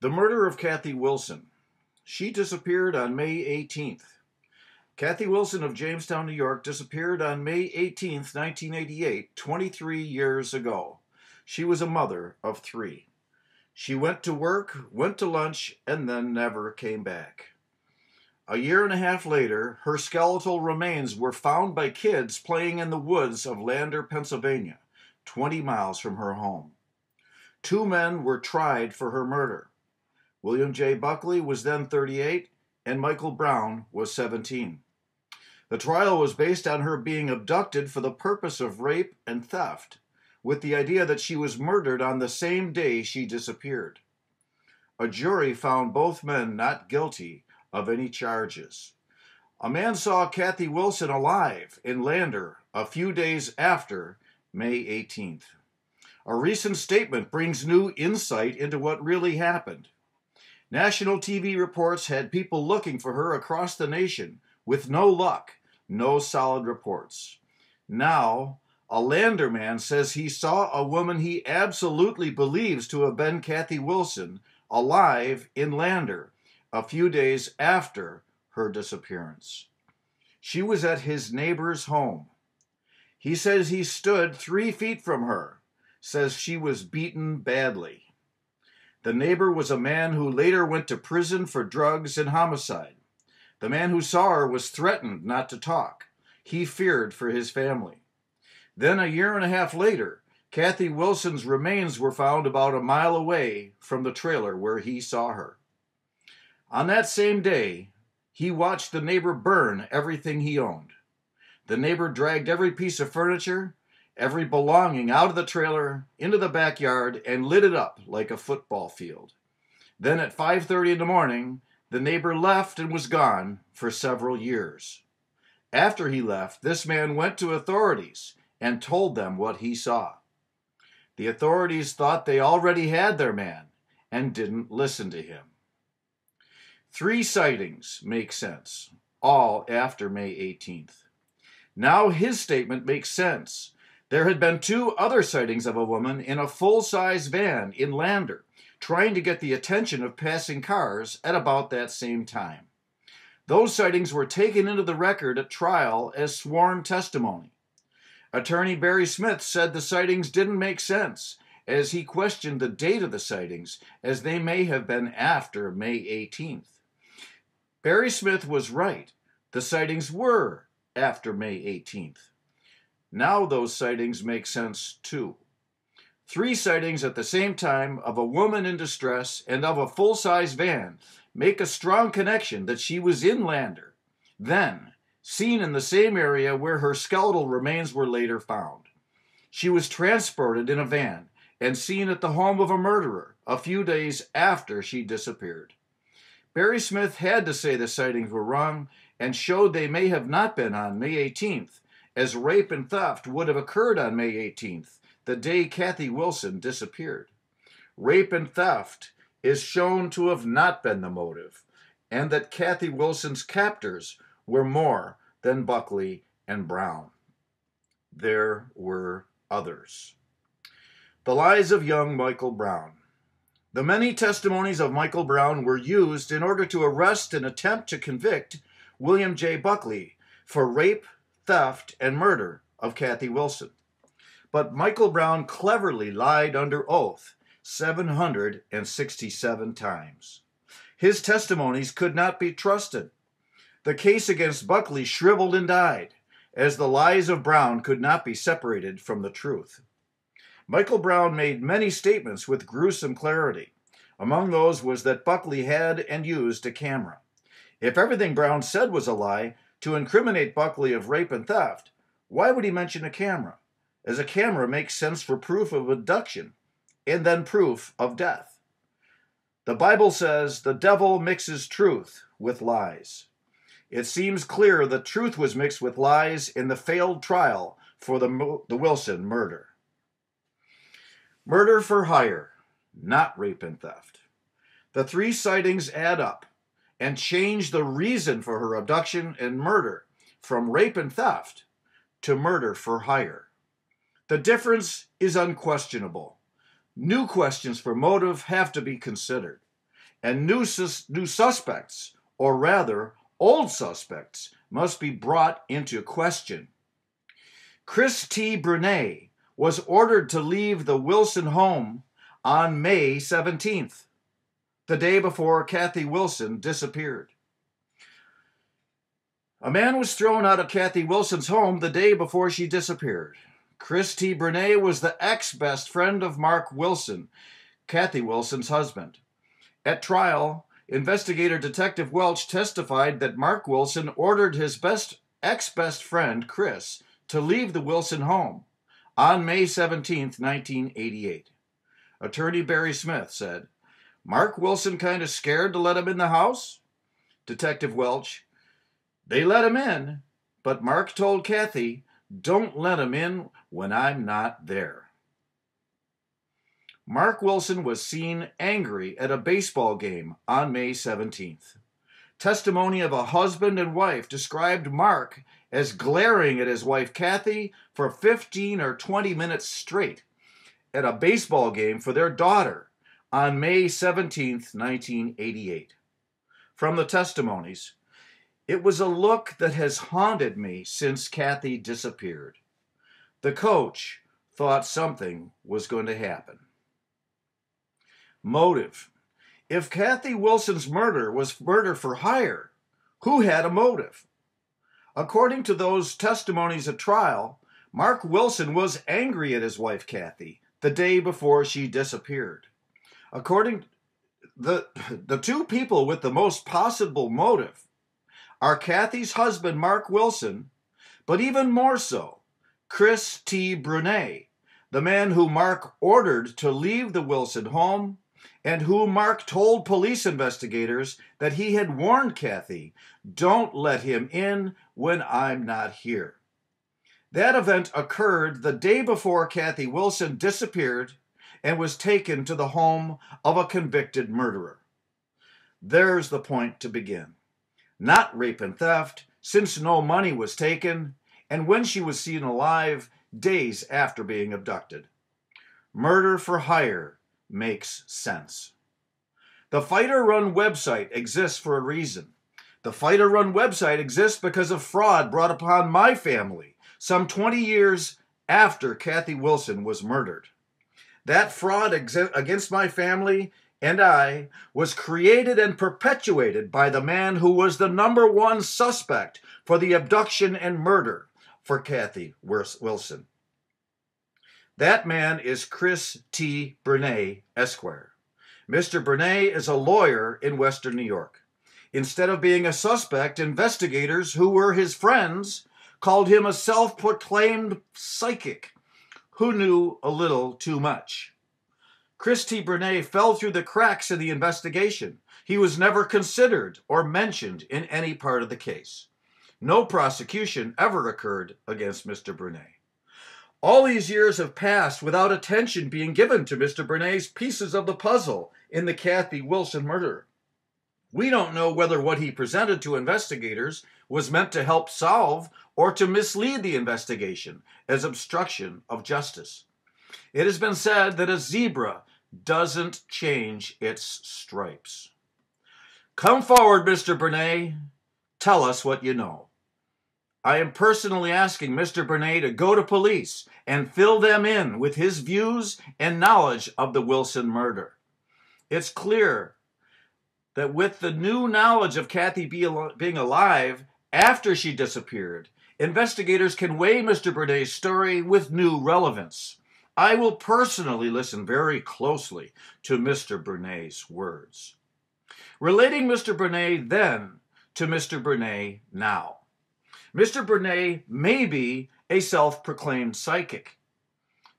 The murder of Kathy Wilson. She disappeared on May 18th. Kathy Wilson of Jamestown, New York, disappeared on May 18th, 1988, 23 years ago. She was a mother of 3. She went to work, went to lunch, and then never came back. A year and a half later, her skeletal remains were found by kids playing in the woods of Lander, Pennsylvania, 20 miles from her home. 2 men were tried for her murder. William J. Buckley was then 38, and Michael Brown was 17. The trial was based on her being abducted for the purpose of rape and theft, with the idea that she was murdered on the same day she disappeared. A jury found both men not guilty of any charges. A man saw Kathy Wilson alive in Lander a few days after May 18th. A recent statement brings new insight into what really happened. National TV reports had people looking for her across the nation with no luck, no solid reports. Now, a Lander man says he saw a woman he absolutely believes to have been Kathy Wilson alive in Lander a few days after her disappearance. She was at his neighbor's home. He says he stood 3 feet from her, says she was beaten badly. The neighbor was a man who later went to prison for drugs and homicide. The man who saw her was threatened not to talk. He feared for his family. Then a year and a half later, Kathy Wilson's remains were found about a mile away from the trailer where he saw her. On that same day, he watched the neighbor burn everything he owned. The neighbor dragged every piece of furniture, every belonging out of the trailer, into the backyard, and lit it up like a football field. Then at 5:30 in the morning, the neighbor left and was gone for several years. After he left, this man went to authorities and told them what he saw. The authorities thought they already had their man and didn't listen to him. 3 sightings make sense, all after May 18th. Now his statement makes sense. There had been 2 other sightings of a woman in a full-size van in Lander, trying to get the attention of passing cars at about that same time. Those sightings were taken into the record at trial as sworn testimony. Attorney Barry Smith said the sightings didn't make sense, as he questioned the date of the sightings, as they may have been after May 18th. Barry Smith was right. The sightings were after May 18th. Now those sightings make sense too. 3 sightings at the same time of a woman in distress and of a full-size van make a strong connection that she was in Lander, then seen in the same area where her skeletal remains were later found. She was transported in a van and seen at the home of a murderer a few days after she disappeared. Barry Smith had to say the sightings were wrong and showed they may have not been on May 18th, as rape and theft would have occurred on May 18th, the day Kathy Wilson disappeared. Rape and theft is shown to have not been the motive, and that Kathy Wilson's captors were more than Buckley and Brown. There were others. The lies of young Michael Brown. The many testimonies of Michael Brown were used in order to arrest and attempt to convict William J. Buckley for rape, theft, and murder of Kathy Wilson. But Michael Brown cleverly lied under oath 767 times. His testimonies could not be trusted. The case against Buckley shriveled and died, as the lies of Brown could not be separated from the truth. Michael Brown made many statements with gruesome clarity. Among those was that Buckley had and used a camera. If everything Brown said was a lie, to incriminate Buckley of rape and theft, why would he mention a camera? As a camera makes sense for proof of abduction, and then proof of death. The Bible says the devil mixes truth with lies. It seems clear that truth was mixed with lies in the failed trial for the Wilson murder. Murder for hire, not rape and theft. The 3 sightings add up and change the reason for her abduction and murder from rape and theft to murder for hire. The difference is unquestionable. New questions for motive have to be considered. and new suspects, or rather, old suspects, must be brought into question. Chris T. Brunet was ordered to leave the Wilson home on May 17th, the day before Kathy Wilson disappeared. A man was thrown out of Kathy Wilson's home the day before she disappeared. Chris T. Brunet was the ex-best friend of Mark Wilson, Kathy Wilson's husband. At trial, investigator Detective Welch testified that Mark Wilson ordered his ex-best friend, Chris, to leave the Wilson home on May 17, 1988. Attorney Barry Smith said, "Mark Wilson kind of scared to let him in the house?" Detective Welch, "They let him in, but Mark told Kathy, 'Don't let him in when I'm not there.'" Mark Wilson was seen angry at a baseball game on May 17th. Testimony of a husband and wife described Mark as glaring at his wife Kathy for 15 or 20 minutes straight at a baseball game for their daughter on May 17th, 1988. From the testimonies, "It was a look that has haunted me since Kathy disappeared. The coach thought something was going to happen." Motive. If Kathy Wilson's murder was murder for hire, who had a motive? According to those testimonies at trial, Mark Wilson was angry at his wife Kathy the day before she disappeared. According to the two people with the most possible motive are Kathy's husband, Mark Wilson, but even more so, Chris T. Brunet, the man who Mark ordered to leave the Wilson home and who Mark told police investigators that he had warned Kathy, "Don't let him in when I'm not here." That event occurred the day before Kathy Wilson disappeared and was taken to the home of a convicted murderer. There's the point to begin. Not rape and theft, since no money was taken, and when she was seen alive days after being abducted. Murder for hire makes sense. The Fighter Run website exists for a reason. The Fighter Run website exists because of fraud brought upon my family some 20 years after Kathy Wilson was murdered. That fraud against my family and I was created and perpetuated by the man who was the #1 suspect for the abduction and murder for Kathy Wilson. That man is Chris T. Brunet, Esquire. Mr. Brunet is a lawyer in Western New York. Instead of being a suspect, investigators who were his friends called him a self-proclaimed psychic who knew a little too much. Chris T. Brunet fell through the cracks in the investigation. He was never considered or mentioned in any part of the case. No prosecution ever occurred against Mr. Brunet. All these years have passed without attention being given to Mr. Brunet's pieces of the puzzle in the Kathy Wilson murder. We don't know whether what he presented to investigators was meant to help solve or to mislead the investigation as obstruction of justice. It has been said that a zebra doesn't change its stripes. Come forward, Mr. Brunet. Tell us what you know. I am personally asking Mr. Brunet to go to police and fill them in with his views and knowledge of the Wilson murder. It's clear that with the new knowledge of Kathy being alive after she disappeared, investigators can weigh Mr. Brunet's story with new relevance. I will personally listen very closely to Mr. Brunet's words. Relating Mr. Brunet then to Mr. Brunet now. Mr. Brunet may be a self-proclaimed psychic.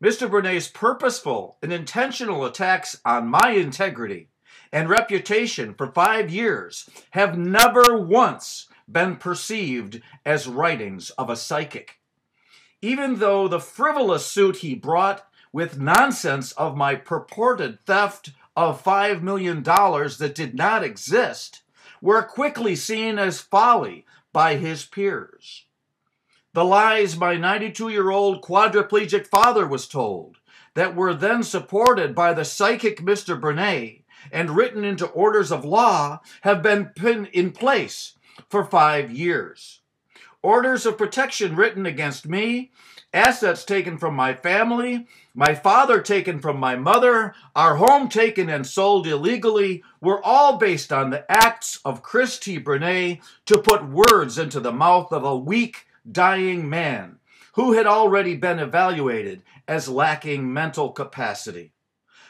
Mr. Brunet's purposeful and intentional attacks on my integrity and reputation for 5 years have never once been perceived as writings of a psychic. Even though the frivolous suit he brought with nonsense of my purported theft of $5 million that did not exist were quickly seen as folly by his peers. The lies my 92-year-old quadriplegic father was told that were then supported by the psychic Mr. Brunet and written into orders of law have been put in place for 5 years. Orders of protection written against me, assets taken from my family, my father taken from my mother, our home taken and sold illegally, were all based on the acts of Chris T. Bernay to put words into the mouth of a weak, dying man who had already been evaluated as lacking mental capacity.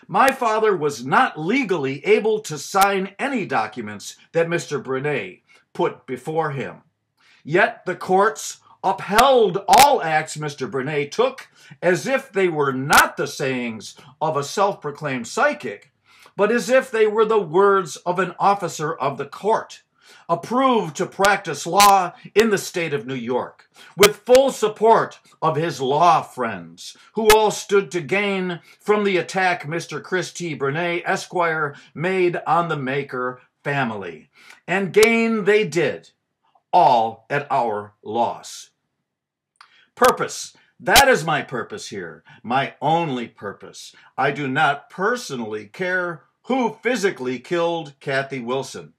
My father was not legally able to sign any documents that Mr. Bernay put before him. Yet the courts upheld all acts Mr. Bernay took as if they were not the sayings of a self-proclaimed psychic, but as if they were the words of an officer of the court, approved to practice law in the state of New York, with full support of his law friends, who all stood to gain from the attack Mr. Chris T. Bernay, Esquire, made on the Maker family. And gain they did, all at our loss. Purpose. That is my purpose here, my only purpose. I do not personally care who physically killed Kathy Wilson.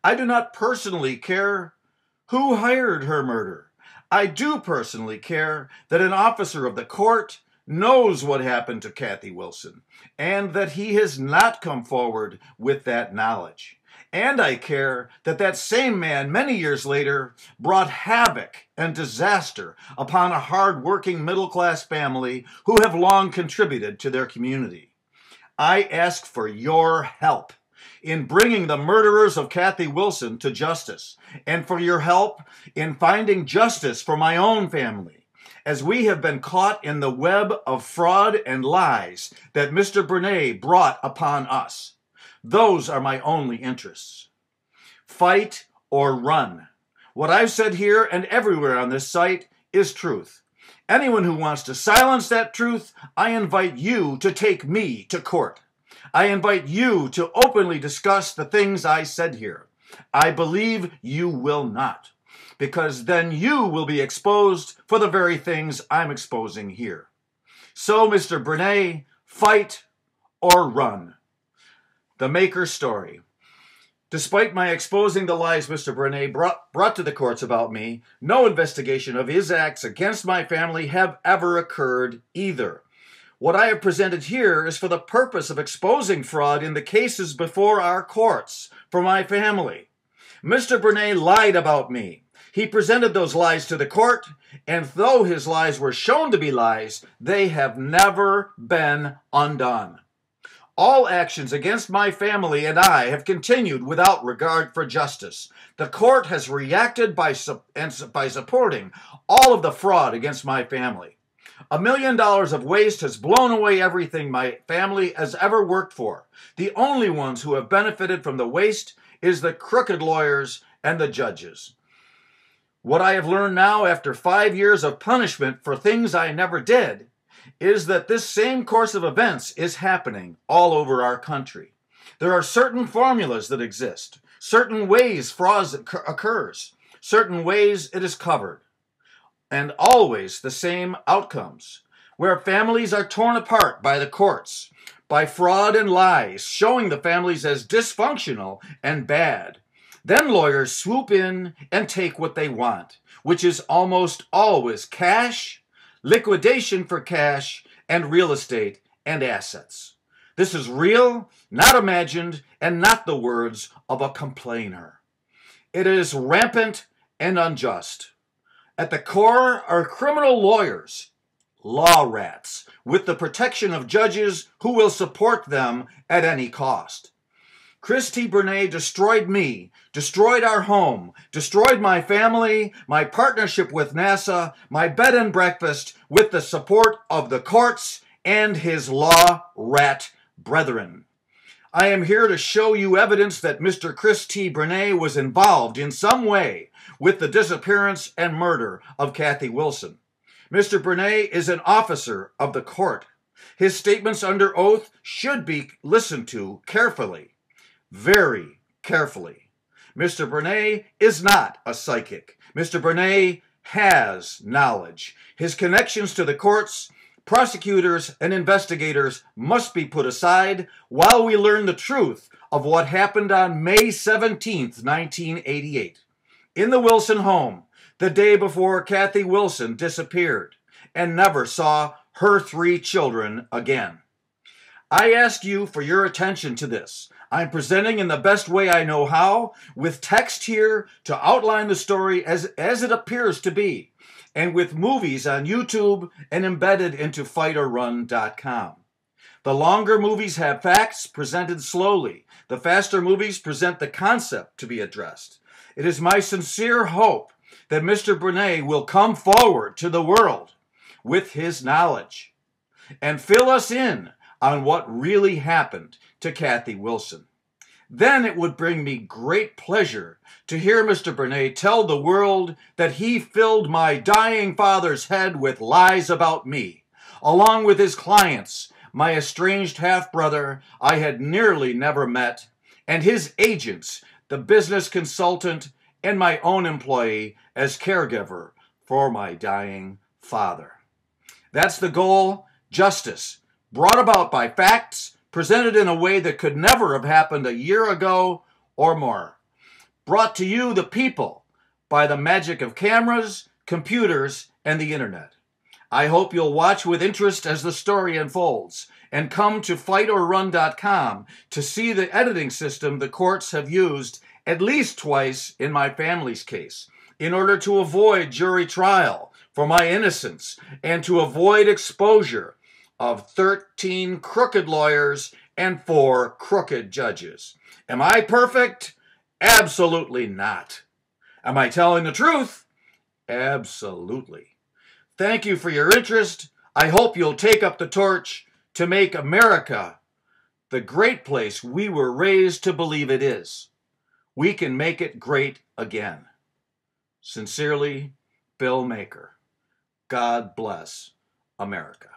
I do not personally care who hired her murder. I do personally care that an officer of the court knows what happened to Kathy Wilson and that he has not come forward with that knowledge. And I care that that same man, many years later, brought havoc and disaster upon a hard-working middle-class family who have long contributed to their community. I ask for your help in bringing the murderers of Kathy Wilson to justice, and for your help in finding justice for my own family, as we have been caught in the web of fraud and lies that Mr. Bernay brought upon us. Those are my only interests. Fight or run. What I've said here and everywhere on this site is truth. Anyone who wants to silence that truth, I invite you to take me to court. I invite you to openly discuss the things I said here. I believe you will not, because then you will be exposed for the very things I'm exposing here. So, Mr. Bernay, fight or run. The Maker story. Despite my exposing the lies Mr. Bernay brought to the courts about me, no investigation of his acts against my family have ever occurred either. What I have presented here is for the purpose of exposing fraud in the cases before our courts for my family. Mr. Bernay lied about me. He presented those lies to the court, and though his lies were shown to be lies, they have never been undone. All actions against my family and I have continued without regard for justice. The court has reacted by supporting all of the fraud against my family. $1 million of waste has blown away everything my family has ever worked for. The only ones who have benefited from the waste is the crooked lawyers and the judges. What I have learned now after 5 years of punishment for things I never did is that this same course of events is happening all over our country. There are certain formulas that exist, certain ways fraud occurs, certain ways it is covered, and always the same outcomes, where families are torn apart by the courts, by fraud and lies, showing the families as dysfunctional and bad. Then lawyers swoop in and take what they want, which is almost always cash, liquidation for cash, and real estate and assets. This is real, not imagined, and not the words of a complainer. It is rampant and unjust. At the core are criminal lawyers, law rats, with the protection of judges who will support them at any cost. Chris T. Bernay destroyed me, destroyed our home, destroyed my family, my partnership with NASA, my bed and breakfast, with the support of the courts and his law rat brethren. I am here to show you evidence that Mr. Chris T. Bernay was involved in some way with the disappearance and murder of Kathy Wilson. Mr. Bernay is an officer of the court. His statements under oath should be listened to carefully. Very carefully. Mr. Bernay is not a psychic. Mr. Bernay has knowledge. His connections to the courts prosecutors and investigators must be put aside while we learn the truth of what happened on May 17th, 1988, in the Wilson home, the day before Kathy Wilson disappeared and never saw her 3 children again. I ask you for your attention to this. I'm presenting in the best way I know how, with text here to outline the story as it appears to be, and with movies on YouTube and embedded into fightorrun.com. The longer movies have facts presented slowly. The faster movies present the concept to be addressed. It is my sincere hope that Mr. Bernay will come forward to the world with his knowledge and fill us in on what really happened to Kathy Wilson. Then it would bring me great pleasure to hear Mr. Bernay tell the world that he filled my dying father's head with lies about me, along with his clients, my estranged half-brother I had nearly never met, and his agents, the business consultant, and my own employee as caregiver for my dying father. That's the goal: justice, brought about by facts, presented in a way that could never have happened a year ago or more. Brought to you, the people, by the magic of cameras, computers, and the internet. I hope you'll watch with interest as the story unfolds and come to fightorrun.com to see the editing system the courts have used at least twice in my family's case in order to avoid jury trial for my innocence and to avoid exposure of 13 crooked lawyers and 4 crooked judges. Am I perfect? Absolutely not. Am I telling the truth? Absolutely. Thank you for your interest. I hope you'll take up the torch to make America the great place we were raised to believe it is. We can make it great again. Sincerely, Bill Maker. God bless America.